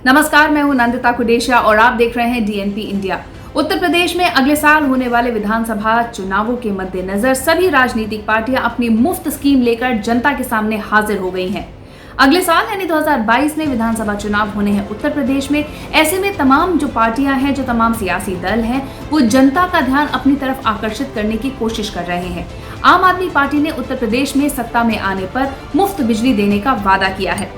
नमस्कार, मैं हूं नंदिता कुडेशिया और आप देख रहे हैं डीएनपी इंडिया। उत्तर प्रदेश में अगले साल होने वाले विधानसभा चुनावों के मद्देनजर सभी राजनीतिक पार्टियां अपनी मुफ्त स्कीम लेकर जनता के सामने हाजिर हो गई हैं। अगले साल यानी 2022 में विधानसभा चुनाव होने हैं उत्तर प्रदेश में। ऐसे में तमाम जो पार्टियां हैं, जो तमाम सियासी दल हैं, वो जनता का ध्यान अपनी तरफ आकर्षित करने की कोशिश कर रहे हैं। आम आदमी पार्टी ने उत्तर प्रदेश में सत्ता में आने पर मुफ्त बिजली देने का वादा किया है।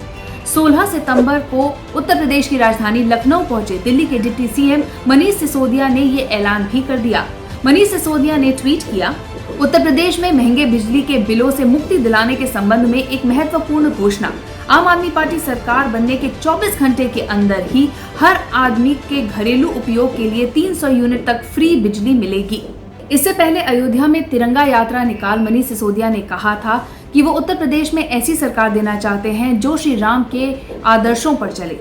16 सितंबर को उत्तर प्रदेश की राजधानी लखनऊ पहुंचे दिल्ली के डिप्टी सीएम मनीष सिसोदिया ने ये ऐलान भी कर दिया। मनीष सिसोदिया ने ट्वीट किया, उत्तर प्रदेश में महंगे बिजली के बिलों से मुक्ति दिलाने के संबंध में एक महत्वपूर्ण घोषणा। आम आदमी पार्टी सरकार बनने के 24 घंटे के अंदर ही हर आदमी के घरेलू उपयोग के लिए 300 यूनिट तक फ्री बिजली मिलेगी। इससे पहले अयोध्या में तिरंगा यात्रा निकाल मनीष सिसोदिया ने कहा था कि वो उत्तर प्रदेश में ऐसी सरकार देना चाहते हैं जो श्री राम के आदर्शों पर चले।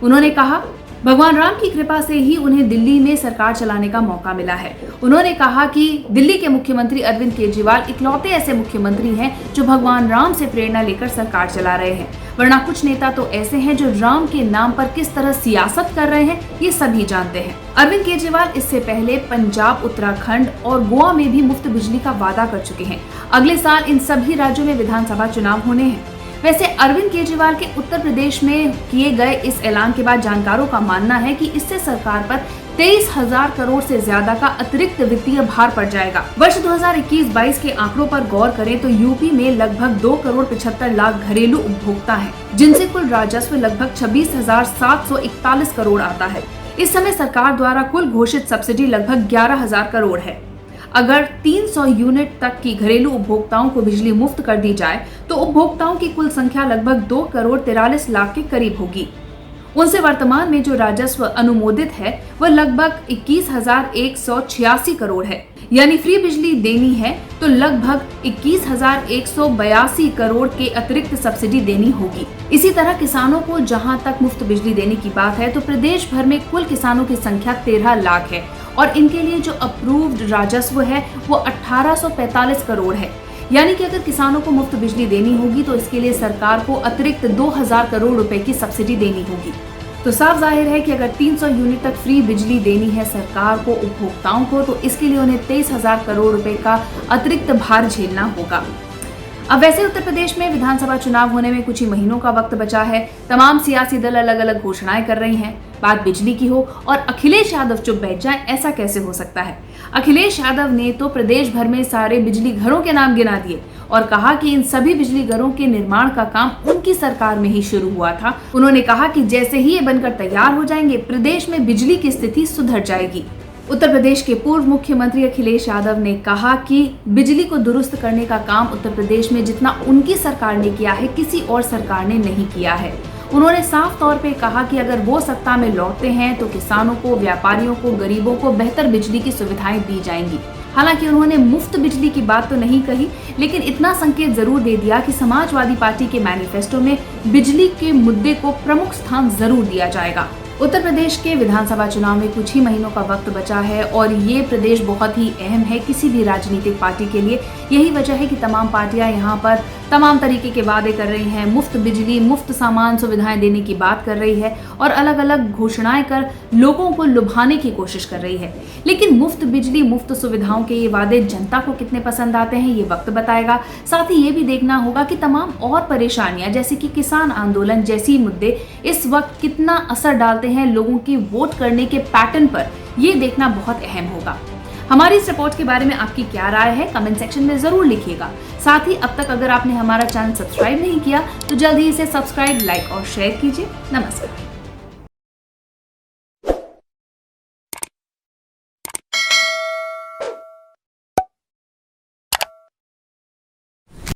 उन्होंने कहा, भगवान राम की कृपा से ही उन्हें दिल्ली में सरकार चलाने का मौका मिला है। उन्होंने कहा कि दिल्ली के मुख्यमंत्री अरविंद केजरीवाल इकलौते ऐसे मुख्यमंत्री हैं जो भगवान राम से प्रेरणा लेकर सरकार चला रहे हैं, वरना कुछ नेता तो ऐसे हैं जो राम के नाम पर किस तरह सियासत कर रहे हैं ये सभी जानते हैं। अरविंद केजरीवाल इससे पहले पंजाब, उत्तराखंड और गोवा में भी मुफ्त बिजली का वादा कर चुके हैं। अगले साल इन सभी राज्यों में विधानसभा चुनाव होने हैं। वैसे अरविंद केजरीवाल के उत्तर प्रदेश में किए गए इस ऐलान के बाद जानकारों का मानना है कि इससे सरकार पर 23,000 करोड़ से ज्यादा का अतिरिक्त वित्तीय भार पड़ जाएगा। वर्ष 2021-22 के आंकड़ों पर गौर करें तो यूपी में लगभग 2 करोड़ 75 लाख घरेलू उपभोक्ता हैं, जिनसे कुल राजस्व लगभग 26,741 करोड़ आता है। इस समय सरकार द्वारा कुल घोषित सब्सिडी लगभग 11,000 करोड़ है। अगर 300 यूनिट तक की घरेलू उपभोक्ताओं को बिजली मुफ्त कर दी जाए तो उपभोक्ताओं की कुल संख्या लगभग 2 करोड़ 43 लाख के करीब होगी। उनसे वर्तमान में जो राजस्व अनुमोदित है वह लगभग 21,186 करोड़ है। यानी फ्री बिजली देनी है तो लगभग 21,182 करोड़ के अतिरिक्त सब्सिडी देनी होगी। इसी तरह किसानों को जहां तक मुफ्त बिजली देने की बात है तो प्रदेश भर में कुल किसानों की संख्या 13 लाख है और इनके लिए जो अप्रूव्ड राजस्व है वो 1845 करोड़ है। यानी कि अगर किसानों को मुफ्त बिजली देनी होगी तो इसके लिए सरकार को अतिरिक्त 2,000 करोड़ रुपए की सब्सिडी देनी होगी। तो साफ जाहिर है कि अगर 300 यूनिट तक फ्री बिजली देनी है सरकार को, उपभोक्ताओं को, तो इसके लिए उन्हें 23,000 करोड़ रुपए का अतिरिक्त भार झेलना होगा। अब वैसे उत्तर प्रदेश में विधानसभा चुनाव होने में कुछ ही महीनों का वक्त बचा है। तमाम सियासी दल अलग अलग घोषणाएं कर रही हैं। बात बिजली की हो और अखिलेश यादव चुप बैठ जाएं, ऐसा कैसे हो सकता है। अखिलेश यादव ने तो प्रदेश भर में सारे बिजली घरों के नाम गिना दिए और कहा कि इन सभी बिजली घरों के निर्माण का काम उनकी सरकार में ही शुरू हुआ था। उन्होंने कहा कि जैसे ही ये बनकर तैयार हो जाएंगे प्रदेश में बिजली की स्थिति सुधर जाएगी। उत्तर प्रदेश के पूर्व मुख्यमंत्री अखिलेश यादव ने कहा कि बिजली को दुरुस्त करने का काम उत्तर प्रदेश में जितना उनकी सरकार ने किया है किसी और सरकार ने नहीं किया है। उन्होंने साफ तौर पे कहा कि अगर वो सत्ता में लौटते हैं तो किसानों को, व्यापारियों को, गरीबों को बेहतर बिजली की सुविधाएं दी जाएंगी। हालांकि उन्होंने मुफ्त बिजली की बात तो नहीं कही, लेकिन इतना संकेत जरूर दे दिया कि समाजवादी पार्टी के मैनिफेस्टो में बिजली के मुद्दे को प्रमुख स्थान जरूर दिया जाएगा। उत्तर प्रदेश के विधानसभा चुनाव में कुछ ही महीनों का वक्त बचा है और ये प्रदेश बहुत ही अहम है किसी भी राजनीतिक पार्टी के लिए। यही वजह है कि तमाम पार्टियां यहाँ पर तमाम तरीके के वादे कर रही हैं, मुफ्त बिजली, मुफ्त सामान, सुविधाएं देने की बात कर रही है और अलग अलग घोषणाएं कर लोगों को लुभाने की कोशिश कर रही है। लेकिन मुफ्त बिजली, मुफ्त सुविधाओं के ये वादे जनता को कितने पसंद आते हैं ये वक्त बताएगा। साथ ही ये भी देखना होगा कि तमाम और परेशानियां जैसे कि किसान आंदोलन जैसी मुद्दे इस वक्त कितना असर डालते हैं लोगों की वोट करने के पैटर्न पर, ये देखना बहुत अहम होगा। हमारी इस रिपोर्ट के बारे में आपकी क्या राय है कमेंट सेक्शन में जरूर लिखिएगा। साथ ही अब तक अगर आपने हमारा चैनल सब्सक्राइब नहीं किया तो जल्द ही इसे सब्सक्राइब, लाइक और शेयर कीजिए। नमस्कार।